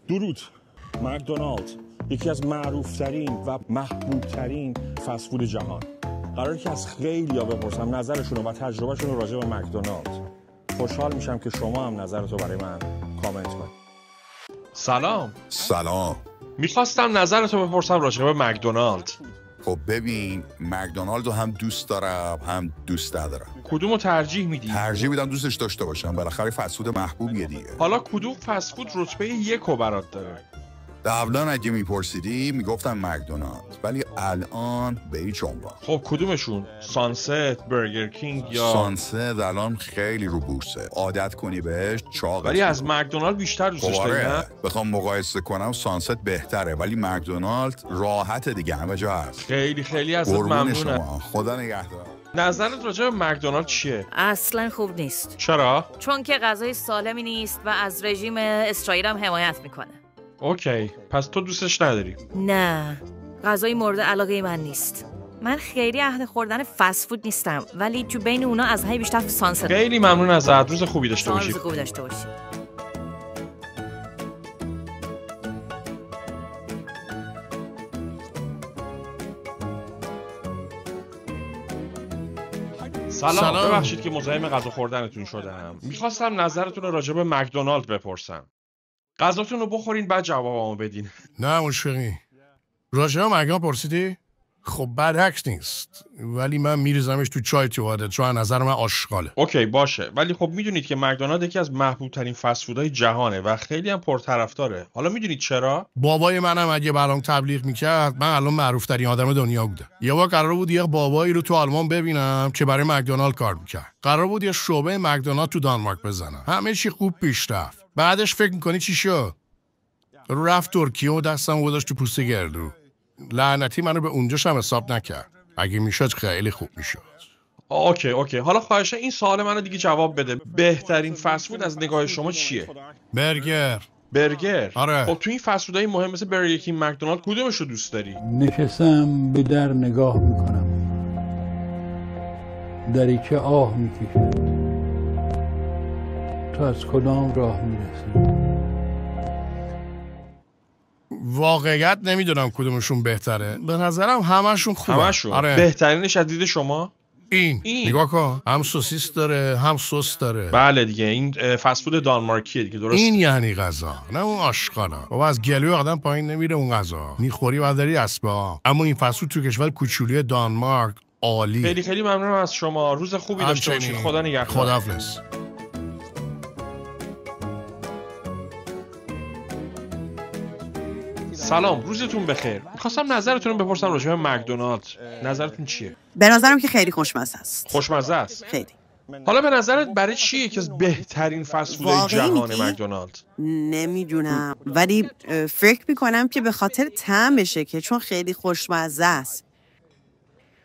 درود. مکدونالد یکی از معروفترین و محبوبترین فست‌فود جهان. قراره که از خیلی‌ها بپرسم نظرشون و تجربهشون راجع به مکدونالد. خوشحال میشم که شما هم نظرتو برای من کامنت کنید. سلام. میخواستم نظرتو بپرسم راجع به مکدونالد. خب ببین، مکدونالد رو هم دوست دارم هم دوست ندارم. کدومو ترجیح میدی؟ ترجیح میدم دوستش داشته باشم، بالاخره فست‌فود محبوبیه دیگه. حالا کدوم فست‌فود رتبه 1 برات داره؟ قبلا اگه میپرسیدی میگفتم مکدونالد، ولی الان به هیچ عنوان. خب کدومشون؟ سانست، برگر کینگ یا سانست الان خیلی رو بورسه، عادت کنی بهش چاقه. ولی از مکدونالد بیشتر دوستش داری نه؟ بخوام مقایسه کنم سانست بهتره، ولی مکدونالد راحت دیگه، همه جا هست. خیلی ازت ممنونم. خدا نگهدار. نظرت راجع به مکدونالد چیه؟ اصلا خوب نیست. چرا؟ چون که غذای سالمی نیست و از رژیم اسرائیل هم حمایت میکنه. اوکی، پس تو دوستش نداری؟ نه، غذای مورد علاقه من نیست. من خیلی اهل خوردن فست فود نیستم، ولی تو بین اونا از همه بیشتر سانست. خیلی ممنون ازت. روز خوبی داشته باشی. روز خوبی داشته باشی. سلام. ببخشید که مزاحم غذا خوردنتون شدم. میخواستم نظرتون رو راجع به مکدونالد بپرسم. غذاتون رو بخورین بعد جوابمو بدین. نه مشفقی. راجع به مکدونالد پرسیدی؟ خب برعکس نیست، ولی من میریزمش تو چای تو عادت، چون نظر من آشغاله. اوکی باشه، ولی خب میدونید که مکدونالد یکی از محبوب ترین فست فودهای جهانه و خیلی هم پرطرفداره. حالا میدونید چرا؟ بابای منم اگه برام تبلیغ میکرد من الان معروف ترین آدم دنیا بودم. یه بار قرار بود یه بابایی رو تو آلمان ببینم که برای مکدونالد کار میکرد. قرار بود یه شعبه مکدونالد تو دانمارک بزنم. همه چی خوب پیش رفت. بعدش فکر میکنی چی شد؟ رفت ترکیه و دستم گذاشت تو پوست گردو. لعنتی منو به اونجاش هم حساب نکرد. اگه میشد خیلی خوب میشد. اوکی. حالا خواهشه این سوال منو دیگه جواب بده. بهترین فست فود از نگاه شما چیه؟ برگر. آره. خب تو این فست فودهای مهم مثل برگر کینگ، مکدونالد کدومش رو دوست داری؟ نشستم به در نگاه میکنم، دری که آه میکشه، تو از کدام راه میرسی؟ واقعیت نمیدونم کدومشون بهتره. به نظرم همشون خوبه. همشون؟ آره. بهترینش از دید شما؟ این نگاه کن، هم سوسیس داره هم سس داره. بله دیگه، این فست فود دانمارکیه دیگه، درست؟ این یعنی غذا، نه اون آشغالا. بابا از گلوی آدم پایین نمیره اون غذا. میخوری بعد داری اسبا. اما این فست فود تو کشور کوچولی دانمارک عالی. خیلی ممنونم از شما. روز خوبی داشته باشید. خدا نگهدار. خداحافظ. سلام، روزتون بخیر. می‌خواستم نظرتون رو بپرسم راجع به مکدونالد. نظرتون چیه؟ به نظرم که خیلی خوشمزه است. خوشمزه است؟ خیلی. حالا به نظرت برای چیه که از بهترین فست فودهای جهان مکدونالد؟ نمیدونم، ولی فکر میکنم که به خاطر طعمشه، که چون خیلی خوشمزه است.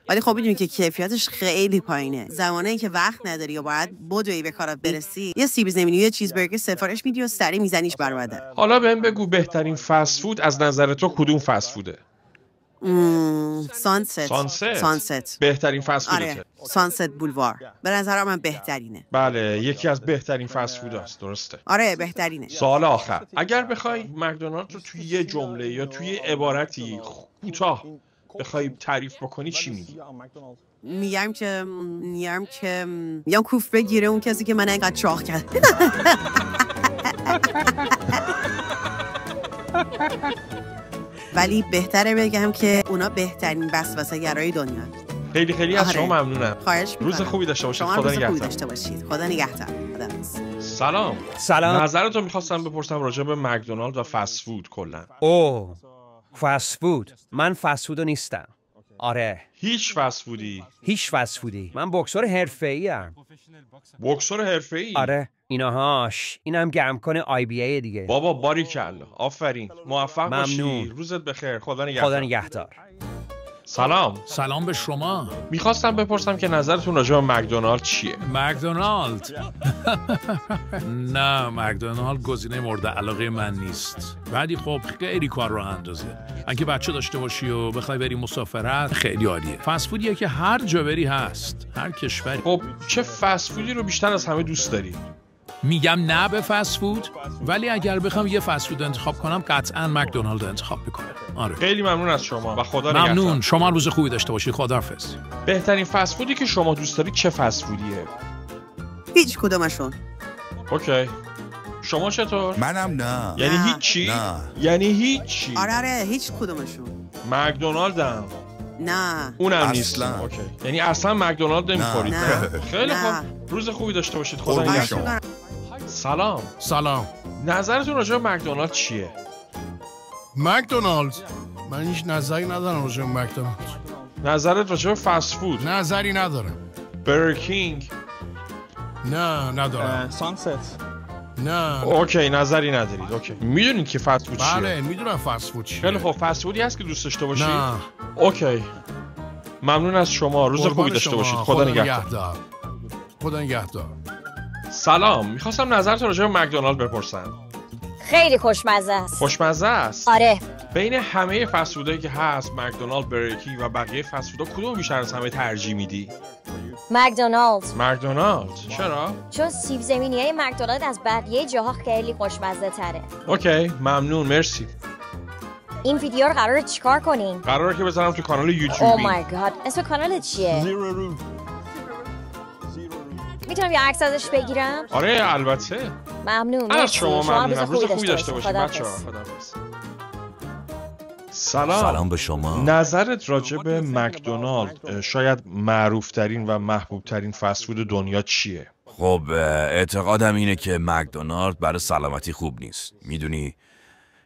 ولی خب میدونی که کیفیتش خیلی پایینه. زمانی که وقت نداری یا باید بدوی به کارت برسی، یه سیب زمینی یه چیزبرگر سفارش میدی و سریع میزنیش برآمده. حالا بهم بگو بهترین فست فود از نظر تو کدوم فست فوده؟ سانست بهترین فست فوده. آره، سانست بولوار به نظر من بهترینه. بله، یکی از بهترین فست فوداست، درسته؟ آره بهترینه. سوال آخر، اگر بخوای مکدونالد رو توی یه جمله یا توی عبارتی کوتاه بخوای تعریف بکنی چی میگی؟ میگم کوف بگیره اون کسی که من اینقدر چاق کرد. ولی بهتره بگم که اونا بهترین وسوسه‌گرای دنیا. خیلی از شما ممنونم. خواهش می‌کنم. روز خوبی داشته باشید. خدا نگهدار. خدا نگهدار. سلام. نظرتو می‌خواستم بپرسم راجع به مکدونالد و فست فود کلا. فست فود. من فست فودو نیستم. آره. هیچ فست فودی؟ من بوکسور حرفه‌ایم. بوکسور حرفه‌ای؟ آره. اینم گرم کنه IBA دیگه. بابا باریکلا. آفرین. موفق باشی. روزت بخیر. خدا نگهدار. سلام به شما. میخواستم بپرسم که نظرتون راجع به مکدونالد چیه؟ مکدونالد؟ نه، مکدونالد گزینه مورد علاقه من نیست. ولی خب خیلی کار راه اندازه. اگه بچه داشته باشی و بخوای بری مسافرت خیلی عالیه. فست فودیه که هر جا بری هست، هر کشوری. خب چه فست فودی رو بیشتر از همه دوست داری؟ میگم نه به فست فود، ولی اگر بخوام یه فست فود انتخاب کنم قطعا مکدونالد انتخاب میکنم. آره. خیلی ممنون از شما و خدا نگهدار. ممنون. شما روز خوبی داشته باشید. خداحافظ. بهترین فست فودی که شما دوست دارید چه فست فودیه؟ هیچ کدومشون. اوکی. شما چطور؟ منم نه. یعنی نه. هیچی؟ نه. یعنی هیچی؟ آره هیچ کدومشون. مکدونالدم. نه. اونم نیست. اوکی. یعنی اصلا مکدونالد نمیخورید؟ نه. خیلی نه. خوب. روز خوبی داشته باشید. خدا قربون نگهدار. شما. سلام. سلام. نظرتون راجع به مکدونالد چیه؟ مکدونالد. من هیچ نظری ندارم راجع به مکدونالد. نظرت راجع به فست فود؟ نظری ندارم. برگر کینگ؟ نه ندارم. سانست. نه. اوکی نظری ندارید. اوکی. میدونید که فست فود چیه؟ بله میدونم فست فود چیه. خیلی خوب. فست فودی هست که دوست داشته باشید؟ نه. اوکی. ممنون از شما. روز خوبی داشته باشید. خدا نگهدار. خدا نگهدار. سلام. میخواستم نظرت راجع به مکدونالد بپرسم. خیلی خوشمزه است. خوشمزه است؟ آره. بین همه فست فودایی که هست، مکدونالد، برگر کینگ و بقیه فست فودا کدوم بیشتر از همه ترجیح میدی؟ مکدونالد. مکدونالد. چرا؟ چون سیب زمینی های مکدونالد از بقیه جاها خیلی خوشمزه تره. اوکی. ممنون. مرسی. این ویدیو رو قراره چیکار کنین؟ قراره که بذارم تو کانال او یوتیوبی. مای گاد. اسم کانال چیه؟ زیرو رو. میتونم یه عکس ازش بگیرم؟ آره البته. ممنون. از شما ممنونم. روز خوبی داشته داشته باشید بچه‌ها. خداحافظ. سلام به شما. نظرت راجع به مکدونالد شاید معروفترین و محبوبترین فست فود دنیا چیه؟ خب اعتقادم اینه که مکدونالد برای سلامتی خوب نیست. میدونی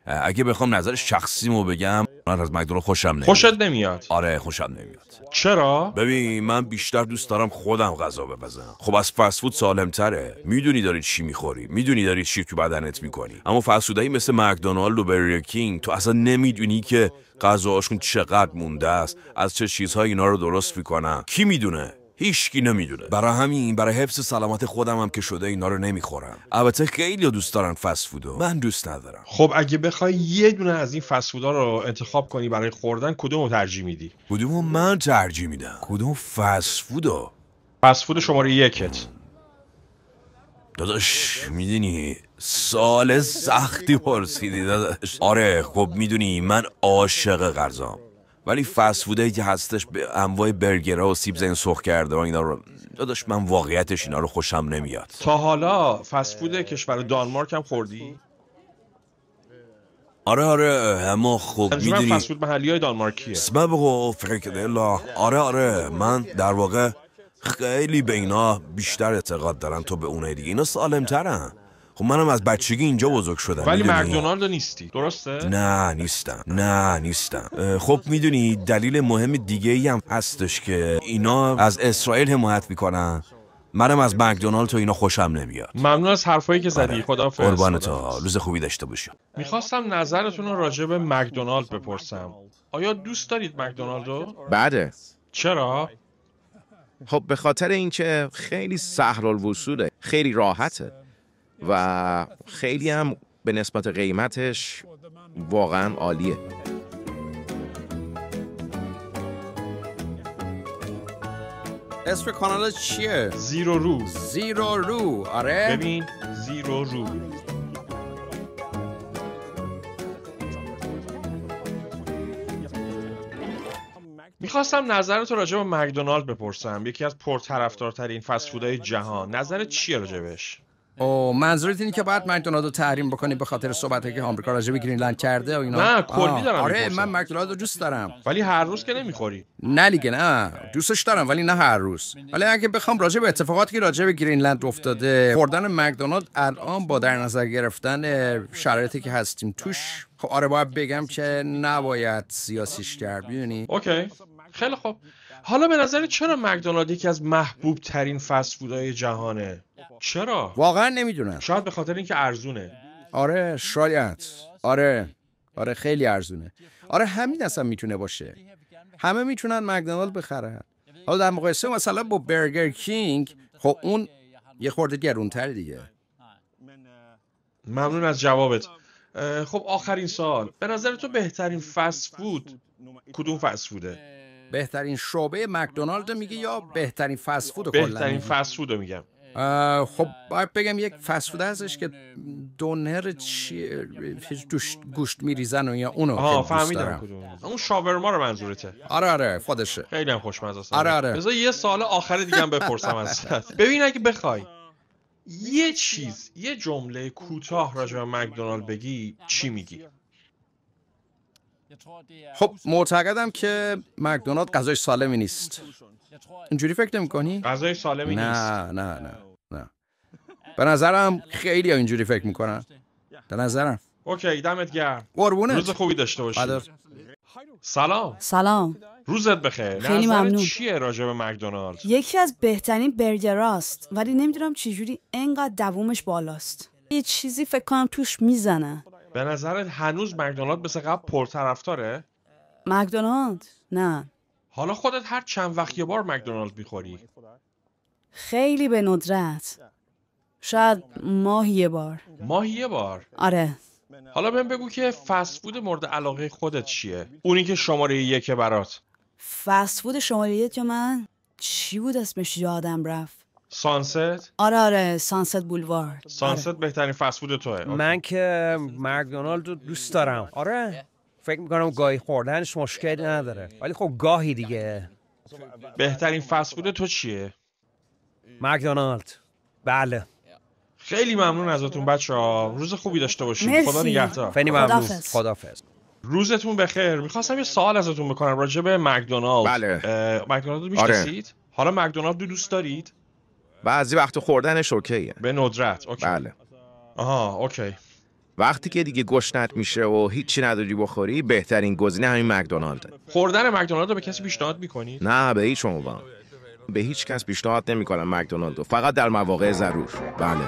اگه بخوام نظر شخصیمو بگم من از مکدونالد خوشم نمیاد. خوشت نمیاد؟ آره خوشم نمیاد. چرا؟ ببین من بیشتر دوست دارم خودم غذا بپزم. خب از فست فود سالم تره. میدونی داری چی میخوری، میدونی داری چی تو بدنت میکنی. اما فست فودایی مثل مکدونالد و برگر کینگ تو اصلا نمیدونی که غذاهاشون چقدر مونده است، از چه چیزهایی اینا رو درست میکنن. کی میدونه؟ هیچکی نمیدونه. برای همین برای حفظ سلامت خودم هم که شده اینا رو نمیخورم. البته خیلی دوست دارن فست فودو، من دوست ندارم. خب اگه بخوای یه دونه از این فست فودا رو انتخاب کنی برای خوردن کدومو ترجیح میدی؟ کدومو من ترجیح میدم؟ کدوم فست فودو؟ فست فود شماره یکت. داداش میدونی سوال سختی پرسیدی داداش. آره خب میدونی من عاشق غذام، ولی فست فودایی که هستش به انواع برگرها و سیب زمینی سرخ کرده و اینا رو داداش من واقعیتش اینا رو خوشم نمیاد. تا حالا فست فود کشور دانمارک هم خوردی؟ آره اما خب میدونی فست فود محلی‌های دانمارکیه. اسم بگو فرکدلا. آره من در واقع خیلی به اینا بیشتر اعتقاد دارم تو به اونای دیگه. اینا سالم ترن. خب منم از بچگی اینجا بزرگ شدم. ولی مکدونالد نیستی درسته؟ نه نیستم. خب میدونی دلیل مهم دیگه ای هم هستش که اینا از اسرائیل حمایت میکنن. منم از مکدونالد و اینا خوشم نمیاد. ممنون از حرفایی که زدی. خداحافظ. قربانت. روز خوبی داشته باشی. میخواستم نظرتون رو راجع به مکدونالد بپرسم. آیا دوست دارید مکدونالدو؟ بله. چرا؟ خب به خاطر اینکه خیلی سهل الوصوله، خیلی راحته و خیلی هم به نسبت قیمتش واقعا عالیه. اسم کانال چیه؟ زیرو رو. زیرو رو. آره ببین زیرو رو. میخواستم نظرت راجع به مکدونالد بپرسم. یکی از پرطرفدارترین فست فودهای جهان. نظرت چیه راجبش؟ منظورت اینه که باید مکدونالد رو تحریم بکنی به خاطر صحبتی که آمریکا راجع به گرینلند کرده و اینا؟ نه کلی دارم. آره من مکدونالد رو دوست دارم. ولی هر روز که نمیخوری. نه دیگه نه دوستش دارم ولی نه هر روز. ولی اگه بخوام راجع به اتفاقاتی که راجع به گرینلند افتاده، خوردن مکدونالد الان با در نظر گرفتن شرایطی که هستیم توش، خب آره باید بگم که نباید سیاسیش کرد. میدونی؟ اوکی خیلی خوب. حالا به نظر چرا مکدونالد یکی از محبوب ترین فست فودهای جهانه؟ چرا؟ واقعا نمیدونم. شاید به خاطر اینکه ارزونه. آره شاید. آره خیلی ارزونه. آره همین اصلا میتونه باشه. همه میتونن مکدونالد بخرن. حالا در مقایسه مثلا با برگر کینگ خب اون یه خورده گرونتر دیگه. ممنون از جوابت. خب آخرین سوال. به نظر تو بهترین فست فود کدوم فست فوده؟ بهترین شعبه مکدونالد میگه یا بهترین فست فود کلا؟ بهترین فست فود میگم. خب باید بگم یک فست فود هستش که دونر گوشت میریزن و یا اونو که دوست دارم. کدوم اون شاورما رو منظورته؟ آره خودشه. خیلی هم خوشمزه است. آره. بذار یه سوال آخر دیگه هم بپرسم ازت. ببین اگه بخوای یه جمله کوتاه راجع به مکدونالد بگی چی میگی؟ خب معتقدم که مکدونالد غذای سالمی نیست. اینجوری فکر نمی‌کنی؟ غذای سالمی نیست. نه. به نظرم خیلی اینجوری فکر میکنن. به نظرم. اوکی دمت گرم. قربونت. روز خوبی داشته باشی. سلام. روزت بخیر. خیلی ممنون. چیه راجع به مکدونالد؟ یکی از بهترین برگراست ولی نمیدونم چجوری انقدر دوومش بالاست. یه چیزی فکر کنم توش میزنه. به نظرت هنوز مکدونالد مثل قبل پرطرفداره؟ مکدونالد؟ نه. حالا خودت هر چند وقت یه بار مکدونالد میخوری؟ خیلی به ندرت. شاید ماهی یه بار. ماهی یه بار؟ آره. حالا بهم بگو که فست فود مورد علاقه خودت چیه؟ اونی که شماره 1 برات. فست فود شماره 1 من چی بود اسمش یادم رفت. سانست؟ آره سانست بولوارد. سانست بهترین فست فود توئه. من که مکدونالد رو دوست دارم. آره فکر میکنم گاهی خوردنش مشکلی نداره ولی خب گاهی دیگه. بهترین فست فود تو چیه؟ مکدونالد. بله. خیلی ممنون ازتون بچه‌ها. روز خوبی داشته باشید. مرسی. خدا نگهدار. خیلی ممنون. خداحافظ. روزتون بخیر. می‌خواستم یه سوال ازتون بکنم راجع به مکدونالد. بله. مکدونالد رو می‌شناسید؟ حالا مکدونالد رو دوست دارید؟ بعضی وقت خوردنش اوکیه. به ندرت. اوکی. بله. آها اوکی. وقتی که دیگه گشنت میشه و هیچی نداری بخوری بهترین گزینه همین مکدونالده. خوردن مکدونالد رو به کسی پیشنهاد می‌کنید؟ نه به هیچ عنوان. به هیچ کس پیشنهاد نمی‌کنم مکدونالد رو، فقط در مواقع ضرور. بله.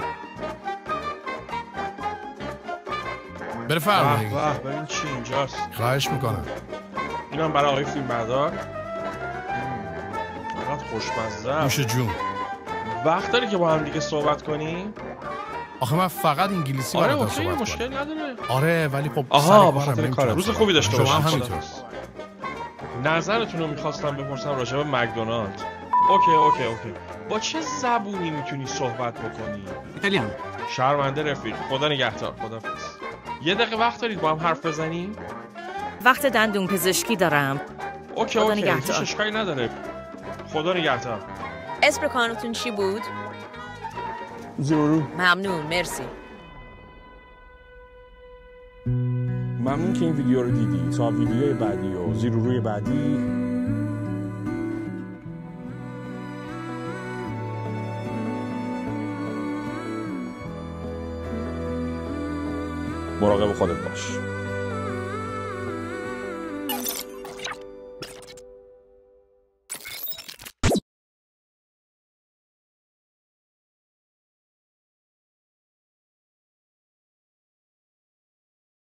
بفرمایید. ببین چی اینجاست. خواهش میکنم. اینم برای آقای فیلمبردار. فقط خوشمزه. نوش جون. وقت داری که با هم دیگه صحبت کنیم؟ آخه من فقط انگلیسی آره بلدم اوکی صحبت مشکل کنم. نداره. آره ولی خب آها به خاطر کاره. روز خوبی داشته باشید. شما هم همینطور. نظرتون رو میخواستم بپرسم راجع به مکدونالد. اوکی. با چه زبونی میتونی صحبت بکنی؟ ایتالیان. شرمنده رفیق. خدا نگهدار. خدافظ. یه دقیقه وقت دارید با هم حرف بزنیم؟ وقت دندون پزشکی دارم. اوکی هیچ اشکالی نداره. خدا نگهدار. اسم کانتون چی بود؟ زیرورو. ممنون مرسی. ممنون که این ویدیو رو دیدی. تا ویدیوی بعدی و زیروروی بعدی مراقب خودت باش.